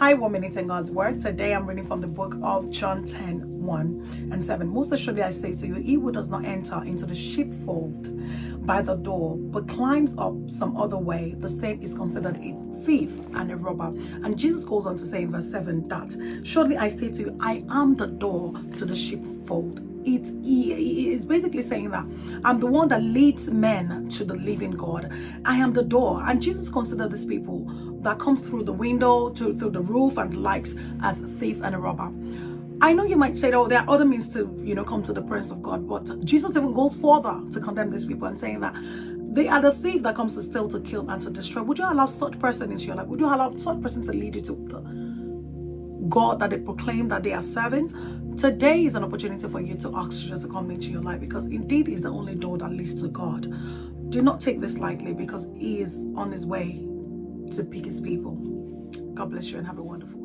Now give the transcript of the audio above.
Hi, 1 minute in God's Word. Today I'm reading from the book of John 10:1-7. Most assuredly I say to you, he who does not enter into the sheepfold by the door, but climbs up some other way, the same is considered a thief and a robber. And Jesus goes on to say in verse 7 that, surely I say to you, I am the door to the sheepfold. It is basically saying that I'm the one that leads men to the living God. I am the door. And Jesus considered these people that comes through the window, through the roof and the likes as a thief and a robber. I know you might say, oh, there are other means to, come to the presence of God. But Jesus even goes further to condemn these people and saying that they are the thief that comes to steal, to kill, and to destroy. Would you allow such person into your life? Would you allow such person to lead you to the God that they proclaim that they are serving? Today is an opportunity for you to ask Jesus to come into your life, because indeed is the only door that leads to God. Do not take this lightly, because he is on his way to pick his people. God bless you and have a wonderful